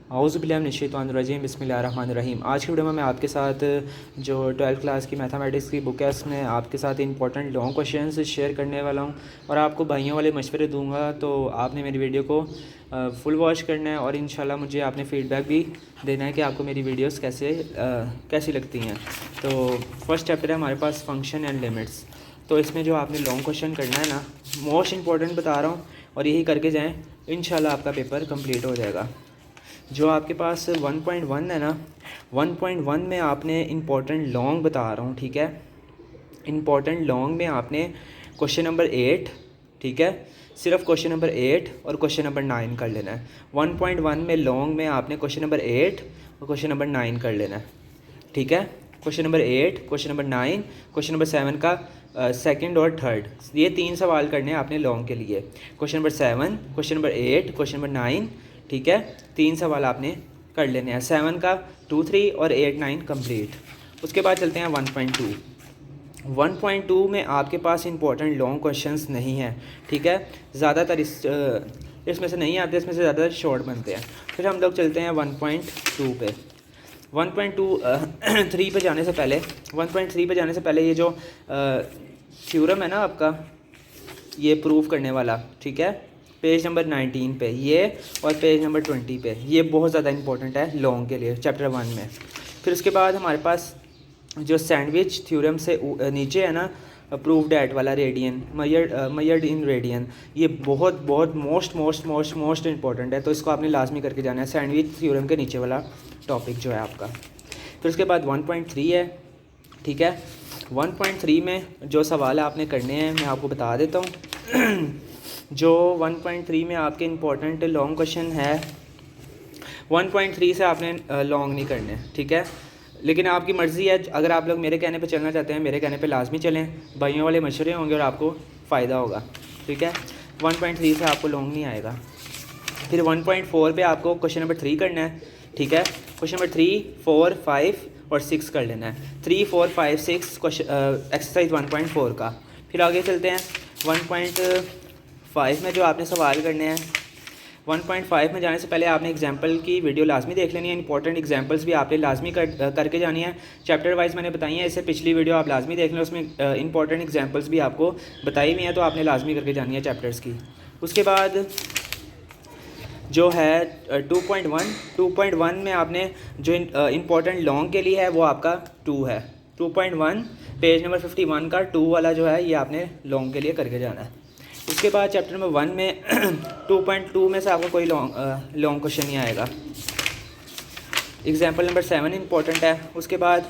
औज़ुबिल्लाहिमिनश्शैतानिर्रजीम बिस्मिल्लाहिर्रहमानिर्रहीम। आज की वीडियो में मैं आपके साथ जो 12th क्लास की मैथमेटिक्स की बुक है उसमें आपके साथ इंपॉर्टेंट लॉन्ग क्वेश्चंस शेयर करने वाला हूं और आपको भाइयों वाले मशवरे दूंगा। तो आपने मेरी वीडियो को फुल वॉच करना है और इंशाल्लाह मुझे आपने फ़ीडबैक भी देना है कि आपको मेरी वीडियोस कैसी लगती हैं। तो फर्स्ट चैप्टर है हमारे पास फंक्शन एंड लिमिट्स। तो इसमें जो आपने लॉन्ग क्वेश्चन करना है ना, मोस्ट इंपॉर्टेंट बता रहा हूँ और यही करके जाएँ, इंशाल्लाह आपका पेपर कंप्लीट हो जाएगा। जो आपके पास 1.1 है ना, 1.1 में आपने इम्पोर्टेंट लॉन्ग बता रहा हूँ, ठीक है। इम्पोर्टेंट लॉन्ग में आपने क्वेश्चन नंबर 8, ठीक है, सिर्फ क्वेश्चन नंबर 8 और क्वेश्चन नंबर 9 कर लेना है। 1.1 में लॉन्ग में आपने क्वेश्चन नंबर 8 और क्वेश्चन नंबर 9 कर लेना है, ठीक है। Question number 8, question number 9, question number 7 का सेकंड और थर्ड, ये 3 सवाल करने हैं आपने लॉन्ग के लिए। Question number 7, question number 8, question number 9, ठीक है, 3 सवाल आपने कर लेने हैं। 7 का 2, 3 और 8, 9 कंप्लीट। उसके बाद चलते हैं 1.2। 1.2 में आपके पास इंपॉर्टेंट लॉन्ग क्वेश्चंस नहीं है, ठीक है। ज़्यादातर इसमें से नहीं आते, इसमें से ज़्यादा शॉर्ट बनते हैं। फिर हम लोग चलते हैं 1.2 पे। 1.3 पे जाने से पहले 1.3 पे जाने से पहले ये जो थ्योरम है ना आपका, ये प्रूव करने वाला, ठीक है, पेज नंबर 19 पे ये और पेज नंबर 20 पे, ये बहुत ज़्यादा इंपॉर्टेंट है लॉन्ग के लिए चैप्टर 1 में। फिर उसके बाद हमारे पास जो सैंडविच थ्योरम से नीचे है ना, प्रूव्ड एट वाला रेडियन, मयर्ड इन रेडियन, ये बहुत बहुत मोस्ट इंपॉर्टेंट है। तो इसको आपने लाजमी करके जाना है, सैंडविच थ्योरम के नीचे वाला टॉपिक जो है आपका। फिर उसके बाद 1.3 है, ठीक है। 1.3 में जो सवाल आपने करने हैं मैं आपको बता देता हूँ। जो 1.3 में आपके इंपॉर्टेंट लॉन्ग क्वेश्चन है, 1.3 से आपने लॉन्ग नहीं करने, ठीक है। लेकिन आपकी मर्ज़ी है, अगर आप लोग मेरे कहने पे चलना चाहते हैं, मेरे कहने पे लाजमी चलें, भाइयों वाले मशवरे होंगे और आपको फ़ायदा होगा, ठीक है। 1.3 से आपको लॉन्ग नहीं आएगा। फिर 1.4 पे आपको क्वेश्चन नंबर 3 करना है, ठीक है। क्वेश्चन नंबर 3, 4, 5 और 6 कर लेना है। 3, 4, 5, 6 क्वेश्चन एक्सरसाइज 1.4 का। फिर आगे चलते हैं 1.5 में जो आपने सवाल करने हैं। 1.5 में जाने से पहले आपने एग्जाम्पल की वीडियो लाजमी देख लेनी है। इंपॉर्टेंट एग्जाम्पल्स भी आपने लाजमी करके जानी है। चैप्टर वाइज मैंने बताई है, इससे पिछली वीडियो आप लाजमी देख लें, उसमें इंपॉर्टेंट एग्जाम्पल्स भी आपको बताई हुई हैं, तो आपने लाजमी करके जानी है चैप्टर्स की। उसके बाद जो है 2.1 में आपने जो इंपॉर्टेंट लॉन्ग के लिए है वो आपका 2 है। 2.1 पेज नंबर 51 का 2 वाला जो है ये आपने लॉन्ग के लिए करके जाना है। उसके बाद चैप्टर नंबर 1 में 2.2 में से आपको कोई लॉन्ग क्वेश्चन नहीं आएगा। एग्जाम्पल नंबर 7 इंपॉर्टेंट है। उसके बाद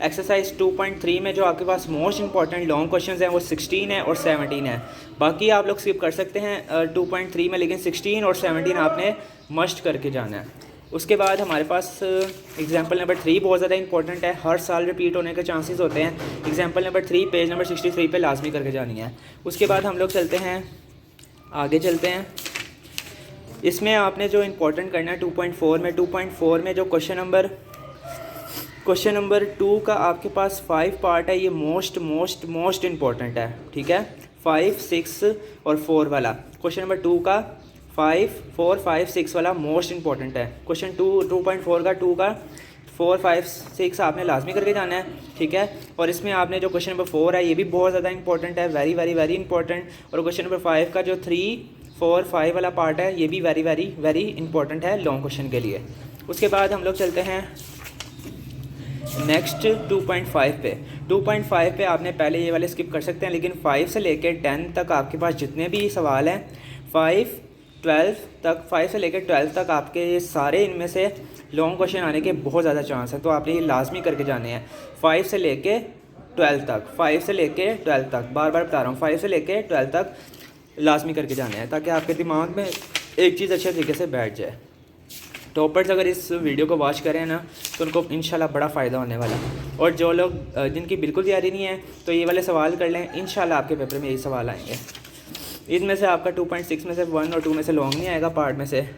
एक्सरसाइज 2.3 में जो आपके पास मोस्ट इंपॉर्टेंट लॉन्ग क्वेश्चंस हैं वो 16 है और 17 है। बाकी आप लोग स्किप कर सकते हैं 2.3 में, लेकिन 16 और 17 आपने मस्ट करके जाना है। उसके बाद हमारे पास एग्जाम्पल नंबर 3 बहुत ज़्यादा इंपॉर्टेंट है, हर साल रिपीट होने के चांसेस होते हैं। एग्जाम्पल नंबर 3 पेज नंबर 63 पे लाजमी करके जानी है। उसके बाद हम लोग चलते हैं, आगे चलते हैं। इसमें आपने जो इंपॉर्टेंट करना है 2.4 में जो क्वेश्चन नंबर 2 का आपके पास 5 पार्ट है, ये मोस्ट इंपॉर्टेंट है, ठीक है। 5, 6 और 4 वाला क्वेश्चन नंबर 2 का 5, 4, 5, 6 वाला मोस्ट इंपॉर्टेंट है। क्वेश्चन 2.4 का 2 का 4, 5, 6 आपने लाजमी करके जाना है, ठीक है। और इसमें आपने जो क्वेश्चन नंबर 4 है ये भी बहुत ज़्यादा इंपॉर्टेंट है, वेरी इंपॉर्टेंट। और क्वेश्चन नंबर 5 का जो 3, 4, 5 वाला पार्ट है ये भी वेरी इंपॉर्टेंट है लॉन्ग क्वेश्चन के लिए। उसके बाद हम लोग चलते हैं नेक्स्ट 2.5 पे। 2.5 पे आपने पहले ये वाले स्किप कर सकते हैं, लेकिन 5 से लेकर 10 तक आपके पास जितने भी सवाल हैं, 5 से लेकर 12 तक आपके ये सारे इनमें से लॉन्ग क्वेश्चन आने के बहुत ज़्यादा चांस हैं। तो आपने ये लाजमी करके जाने हैं 5 से लेके 12 तक, 5 से लेके 12 तक, बार बता रहा हूँ, 5 से लेके 12 तक लाजमी करके जाने हैं, ताकि आपके दिमाग में एक चीज़ अच्छे तरीके से बैठ जाए। टॉपर्स अगर इस वीडियो को वॉच करें ना तो उनको इंशाल्लाह बड़ा फ़ायदा होने वाला है। और जो लोग जिनकी बिल्कुल तैयारी नहीं है तो ये वाले सवाल कर लें, इंशाल्लाह आपके पेपर में यही सवाल आएंगे। इनमें से आपका 2.6 में से 1 और 2 में से लॉन्ग नहीं आएगा पार्ट में से।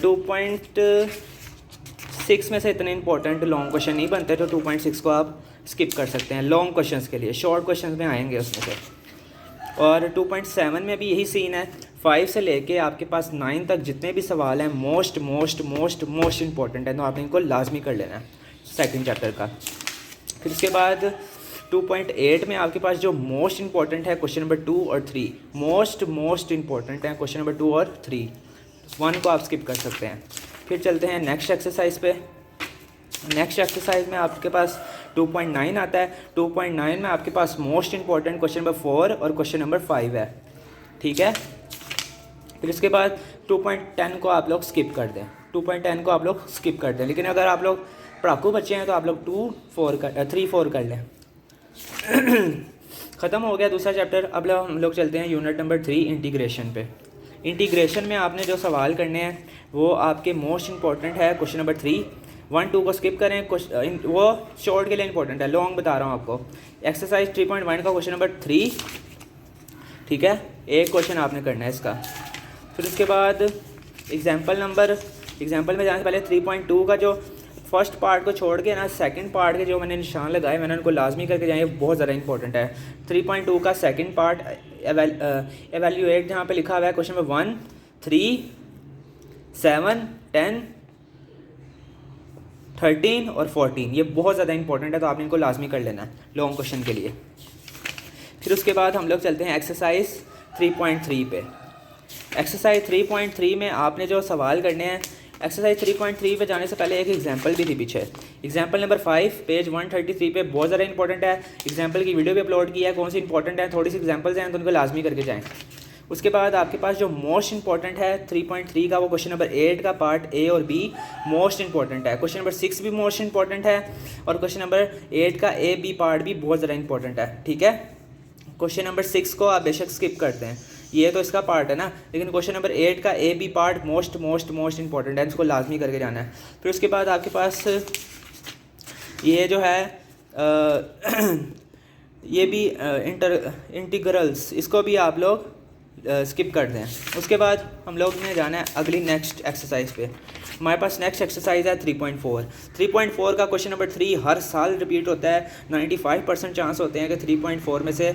2.6 में से इतने इंपॉर्टेंट लॉन्ग क्वेश्चन नहीं बनते, तो 2.6 को आप स्किप कर सकते हैं लॉन्ग क्वेश्चन के लिए। शॉर्ट क्वेश्चन में आएंगे उसमें से। और 2.7 में भी यही सीन है, 5 से लेके आपके पास 9 तक जितने भी सवाल हैं most most most most important है, तो आपने इनको लाजमी कर लेना है सेकंड चैप्टर का। फिर उसके बाद 2.8 में आपके पास जो मोस्ट इंपॉर्टेंट है क्वेश्चन नंबर 2 और 3, मोस्ट इंपॉर्टेंट है क्वेश्चन नंबर 2 और 3, 1 को आप स्किप कर सकते हैं। फिर चलते हैं नेक्स्ट एक्सरसाइज पे। नेक्स्ट एक्सरसाइज में आपके पास 2.9 आता है। 2.9 में आपके पास मोस्ट इंपॉर्टेंट क्वेश्चन नंबर 4 और क्वेश्चन नंबर 5 है, ठीक है। फिर इसके बाद 2.10 को आप लोग स्किप कर दें, 2.10 को आप लोग स्किप कर दें। लेकिन अगर आप लोग पढ़ाकू बच्चे हैं तो आप लोग 3-4 कर लें। ख़त्म हो गया दूसरा चैप्टर। अब हम लोग चलते हैं यूनिट नंबर 3 इंटीग्रेशन पे। इंटीग्रेशन में आपने जो सवाल करने हैं वो आपके मोस्ट इंपॉर्टेंट है क्वेश्चन नंबर 3। 1-2 को स्किप करें, वो शॉर्ट के लिए इंपॉर्टेंट है, लॉन्ग बता रहा हूँ आपको। एक्सरसाइज 3.1 का क्वेश्चन नंबर 3, ठीक है, एक क्वेश्चन आपने करना है इसका। फिर उसके बाद एग्जाम्पल में जाने से पहले 3.2 का जो फर्स्ट पार्ट को छोड़ के ना सेकंड पार्ट के जो मैंने निशान लगाए मैंने उनको लाजमी करके जाएँ, बहुत ज़्यादा इंपॉर्टेंट है। 3.2 का सेकंड पार्ट एवेल्यूएट जहाँ पे लिखा हुआ है क्वेश्चन नंबर 1, 3, 7, 10, 13 और 14, ये बहुत ज़्यादा इंपॉर्टेंट है, तो आपने इनको लाजमी कर लेना है लॉन्ग क्वेश्चन के लिए। फिर उसके बाद हम लोग चलते हैं एक्सरसाइज 3.3 पे। एक्सरसाइज 3.3 में आपने जो सवाल करने हैं, एक्सरसाइज 3.3 पे जाने से पहले एक एग्जांपल भी थी पीछे। एग्जांपल नंबर 5 पेज 133 पे बहुत ज़्यादा इंपॉर्टेंट है। एग्जांपल की वीडियो भी अपलोड की है, कौन सी इंपॉर्टेंट है, थोड़ी सी एग्जांपल्स हैं तो उनको लाजमी करके जाएँ। उसके बाद आपके पास जो मोस्ट इंपॉर्टेंट है 3.3 का, वो क्वेश्चन नंबर 8 का पार्ट ए और बी मोस्ट इंपॉर्टेंट है। क्वेश्चन नंबर 6 भी मोस्ट इंपॉर्टेंट है और क्वेश्चन नंबर 8 का ए बी पार्ट भी बहुत ज़्यादा इंपॉर्टेंट है, ठीक है। क्वेश्चन नंबर 6 को आप बेशक स्किप करते हैं, ये तो इसका पार्ट है ना, लेकिन क्वेश्चन नंबर 8 का A B part most most most important है, इसको लाजमी करके जाना है। फिर उसके बाद आपके पास ये जो है ये भी इंटीग्रल्स, इसको भी आप लोग स्किप कर दें। उसके बाद हम लोग ने जाना है अगली नेक्स्ट एक्सरसाइज पे। हमारे पास नेक्स्ट एक्सरसाइज है 3.4। 3.4 का क्वेश्चन नंबर 3 हर साल रिपीट होता है, 95% चांस होते हैं कि 3.4 में से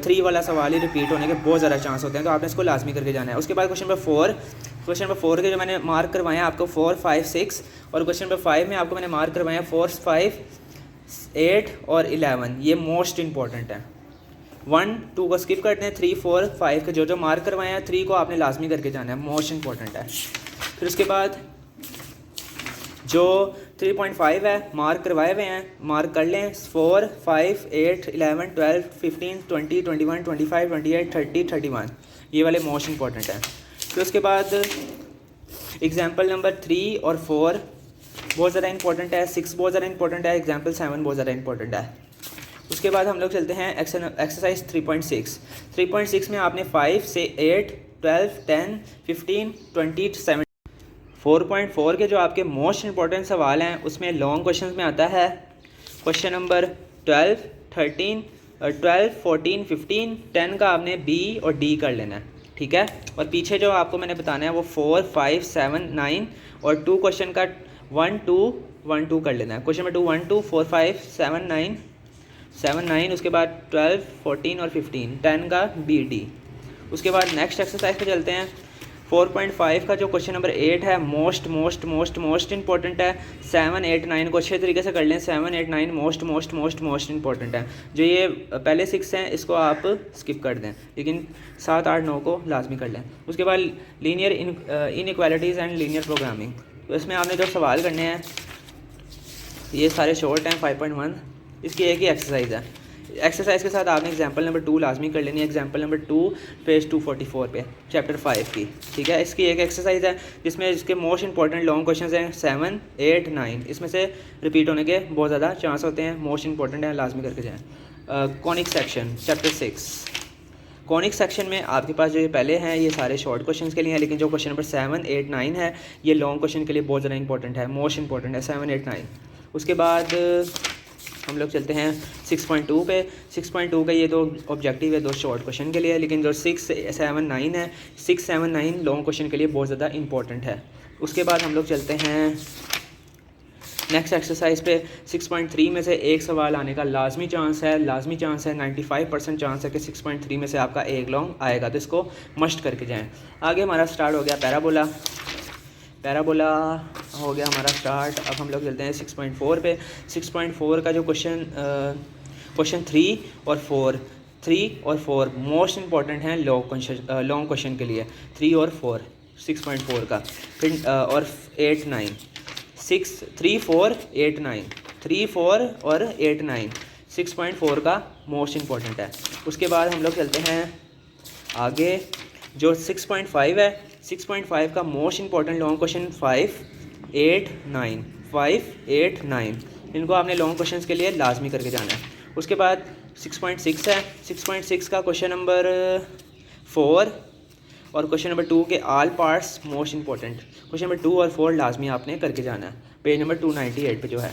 3 वाला सवाल ही रिपीट होने के बहुत ज़्यादा चांस होते हैं, तो आपने इसको लाजमी करके जाना है। उसके बाद क्वेश्चन नंबर 4, क्वेश्चन नंबर 4 के जो मैंने मार्क करवाए हैं आपको 4, 5, 6, और क्वेश्चन नंबर 5 में आपको मैंने मार्क करवाए हैं 4, 5, 8 और 11, ये मोस्ट इंपॉर्टेंट है। 1, 2 को स्किप करते हैं, 3, 4, 5 के जो मार्क करवाए हैं 3 को आपने लाजमी करके जाना है, मोस्ट इंपॉर्टेंट है। फिर उसके बाद जो 3.5 है मार्क करवाए हुए हैं, मार्क कर लें, 4, 5, 8, 11, 12, 15, 20, 21, 25, 28, 30, 31, ये वाले मोस्ट इंपॉर्टेंट हैं। फिर उसके बाद एग्जाम्पल नंबर 3 और 4 बहुत ज़्यादा इंपॉर्टेंट है, 6 बहुत ज़्यादा इंपॉर्टेंट है, एग्जाम्पल 7 बहुत ज़्यादा इंपॉर्टेंट है। उसके बाद हम लोग चलते हैं एक्सरसाइज 3.6। 3.6 में आपने 5 से 8, 12, 10, 15, 20, 7, 4.4 के जो आपके मोस्ट इंपॉर्टेंट सवाल हैं उसमें लॉन्ग क्वेश्चन में आता है क्वेश्चन नंबर 12, 13, 12, 14, 15, 10 का आपने बी और डी कर लेना है, ठीक है। और पीछे जो आपको मैंने बताना है वो 4, 5, 7, 9 और 2 क्वेश्चन का 1, 2, 1, 2 कर लेना है। क्वेश्चन नंबर 2, 1, 2, 4, 5, 7, 9, 7, 9, उसके बाद 12, 14 और 15, 10 का बी डी। उसके बाद नेक्स्ट एक्सरसाइज पे चलते हैं। 4.5 का जो क्वेश्चन नंबर 8 है most most most most important है। 7, 8, 9 को अच्छे तरीके से कर लें, 7, 8, 9 most most most most important है। जो ये पहले 6 हैं इसको आप स्किप कर दें, लेकिन 7, 8, 9 को लाजमी कर लें। उसके बाद linear inequalities and linear programming, तो इसमें आपने जो सवाल करने हैं ये सारे शॉर्ट हैं। 5.1 इसकी एक ही एक्सरसाइज है। एक्सरसाइज के साथ आपने एग्जाम्पल नंबर 2 लाजमी कर लेनी है। एग्जाम्पल नंबर 2 पेज 244 पे चैप्टर 5 की, ठीक है। इसकी एक एक्सरसाइज है जिसमें इसके मोस्ट इंपॉर्टेंट लॉन्ग क्वेश्चंस हैं 7, 8, 9, इसमें से रिपीट होने के बहुत ज़्यादा चांस होते हैं, मोस्ट इंपॉर्टेंट है, लाजमी करके जाएँ। Conic section chapter 6। Conic section में आपके पास जो ये पहले हैं ये सारे शॉर्ट क्वेश्चंस के लिए हैं, लेकिन जो क्वेश्चन नंबर 7, 8, 9 है ये लॉन्ग क्वेश्चन के लिए बहुत ज़्यादा इंपॉर्टेंट है, मोस्ट इंपॉर्टेंट है 7, 8, 9। उसके बाद हम लोग चलते हैं 6.2 पे। 6.2 का ये 2 ऑब्जेक्टिव है, 2 शॉर्ट क्वेश्चन के लिए, लेकिन जो 6, 7, 9 है 6, 7, 9 लॉन्ग क्वेश्चन के लिए बहुत ज़्यादा इंपॉर्टेंट है। उसके बाद हम लोग चलते हैं नेक्स्ट एक्सरसाइज पे 6.3 में से एक सवाल आने का लाजमी चांस है 95% चांस है कि 6.3 में से आपका एक लॉन्ग आएगा, तो इसको मस्ट करके जाएं। आगे हमारा स्टार्ट हो गया पैराबोला हो गया हमारा स्टार्ट। अब हम लोग चलते हैं 6.4 पे। 6.4 का जो क्वेश्चन 3 और 4 मोस्ट इंपॉर्टेंट हैं लॉन्ग क्वेश्चन के लिए, 3 और 4 6.4 का। फिर और 8 9 6 3 4 8 9 3 4 और 8 9 6.4 का मोस्ट इंपॉर्टेंट है। उसके बाद हम लोग चलते हैं आगे जो 6.5 है। 6.5 का मोस्ट इंपॉर्टेंट लॉन्ग क्वेश्चन 5 8 9 इनको आपने लॉन्ग क्वेश्चंस के लिए लाजमी करके जाना है। उसके बाद 6.6 है। 6.6 का क्वेश्चन नंबर 4 और क्वेश्चन नंबर 2 के all parts most important. Question number 2 और 4 लाजमी आपने करके जाना है, पेज नंबर 298 पे जो है।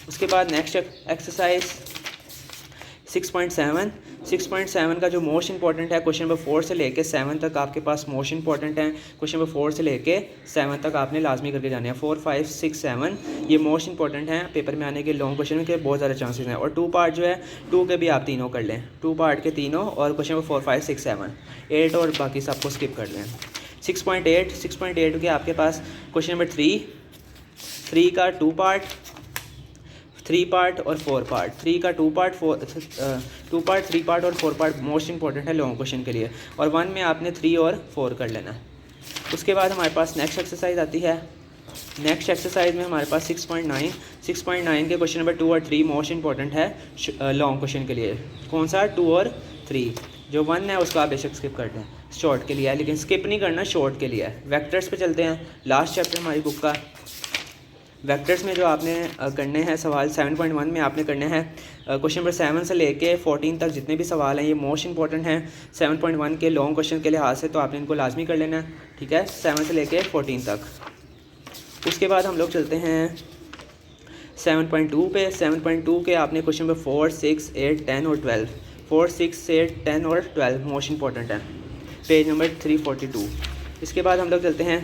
उसके बाद नेक्स्ट एक्सरसाइज 6.7 का जो मोस्ट इंपॉर्टेंट है क्वेश्चन नंबर 4 से लेके 7 तक आपके पास मोस्ट इंपॉर्टेंट है। क्वेश्चन नंबर 4 से लेके 7 तक आपने लाजमी करके जाने हैं। 4 5 6 7 ये मोस्ट इंपॉर्टेंट हैं पेपर में आने के लॉन्ग क्वेश्चन के बहुत ज़्यादा चांसेस हैं। और 2 पार्ट जो है 2 के भी आप तीनों कर लें, 2 पार्ट के तीनों, और क्वेश्चन नंबर 4 5 6 7 8 और बाकी सबको स्किप कर लें। 6.8 के आपके पास क्वेश्चन नंबर 3 का 2 पार्ट 3 पार्ट और 4 पार्ट। 3 का 2 पार्ट 3 पार्ट और 4 पार्ट मोस्ट इंपॉर्टेंट है लॉन्ग क्वेश्चन के लिए, और 1 में आपने 3 और 4 कर लेना। उसके बाद हमारे पास नेक्स्ट एक्सरसाइज आती है। नेक्स्ट एक्सरसाइज में हमारे पास 6.9 के क्वेश्चन नंबर 2 और 3 मोस्ट इंपॉर्टेंट है लॉन्ग क्वेश्चन के लिए। कौन सा? 2 और 3। जो 1 है उसको आप बेशक स्किप कर दें, शॉर्ट के लिए है, लेकिन स्किप नहीं करना, शॉर्ट के लिए है। वेक्टर्स पे चलते हैं, लास्ट चैप्टर हमारी बुक का। वेक्टर्स में जो आपने करने हैं सवाल 7.1 में आपने करने हैं क्वेश्चन नंबर 7 से लेके 14 तक जितने भी सवाल हैं ये मोस्ट इंपॉर्टेंट हैं 7.1 के लॉन्ग क्वेश्चन के लिहाज से, तो आपने इनको लाजमी कर लेना है, ठीक है, 7 से लेके 14 तक। उसके बाद हम लोग चलते हैं 7.2 पे। 7.2 के आपने क्वेश्चन नंबर 4 6 8 10 और 12 4 6 8 10 और 12 मोस्ट इंपॉर्टेंट है, पेज नंबर 342। इसके बाद हम लोग चलते हैं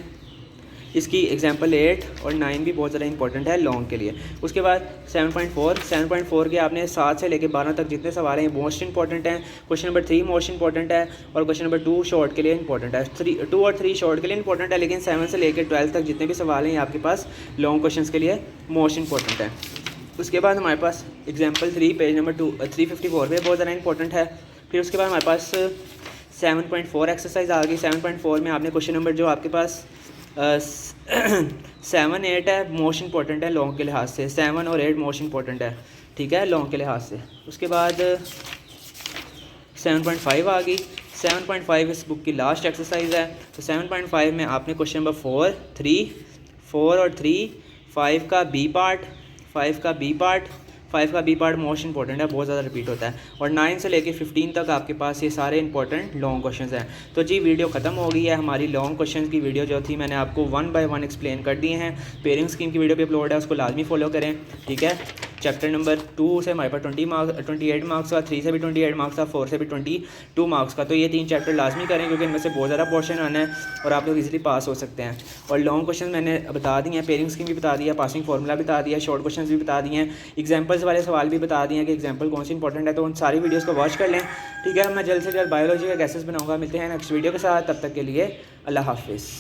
इसकी एग्जाम्पल 8 और 9 भी बहुत ज़्यादा इंपॉर्टेंट है लॉन्ग के लिए। उसके बाद 7.4 के आपने 7 से लेकर 12 तक जितने सवाल हैं मोस्ट इंपॉर्टेंट हैं। क्वेश्चन नंबर 3 मोस्ट इंपॉर्टेंट है, और क्वेश्चन नंबर 2 शॉर्ट के लिए इंपॉर्टेंट है। 2 और 3 शॉर्ट के लिए इंपॉर्टेंट है, लेकिन 7 से लेकर 12 तक जितने भी सवाल हैं आपके पास लॉन्ग क्वेश्चन के लिए मोस्ट इंपॉर्टेंट है। उसके बाद हमारे पास एग्जाम्पल 3 पेज नंबर 354 पे बहुत ज़्यादा इंपॉर्टेंट है। फिर उसके बाद हमारे पास 7.4 एक्सरसाइज आ गई। 7.4 में आपने क्वेश्चन नंबर जो आपके पास 7 8 है मोस्ट इंपॉर्टेंट है लॉन्ग के लिहाज से, 7 और 8 मोस्ट इंपॉर्टेंट है, ठीक है, लॉन्ग के लिहाज से। उसके बाद 7.5 आ गई। 7.5 इस बुक की लास्ट एक्सरसाइज है। तो 7.5 में आपने क्वेश्चन नंबर 4 और 3 5 का बी पार्ट मोस्ट इंपॉर्टेंट है, बहुत ज़्यादा रिपीट होता है, और 9 से लेके 15 तक आपके पास ये सारे इंपॉर्टेंट लॉन्ग क्वेश्चंस हैं। तो जी वीडियो ख़त्म हो गई है। हमारी लॉन्ग क्वेश्चन की वीडियो जो थी मैंने आपको 1 बाय 1 एक्सप्लेन कर दिए हैं। पेयरिंग स्कीम की वीडियो भी अपलोड है, उसको लाजमी फॉलो करें, ठीक है। चैप्टर नंबर 2 से हमारे पास 28 मार्क्स का, 3 से भी 28 मार्क्स का, 4 से भी 22 मार्क्स का। तो ये 3 चैप्टर लाजमी करें, क्योंकि इनमें से बहुत ज़्यादा पोर्शन आना है और आप लोग इजीली पास हो सकते हैं। और लॉन्ग क्वेश्चन मैंने बता दिए हैं, पेयरिंग स्कीम भी बता दिया, पासिंग फार्मूला भी बता दिया, शॉर्ट क्वेश्चन भी बता दिए हैं, एग्जाम्पल्स वाले सवाल भी बता दिए हैं कि एग्जाम्पल कौन सी इंपॉर्टेंट है। तो उन सारी वीडियोस को वॉच कर लें, ठीक है। मैं जल्द से जल्द बायोलॉजी का गैसेस बनाऊंगा। मिलते हैं नेक्स्ट वीडियो के साथ, तब तक के लिए अल्लाह हाफिज़।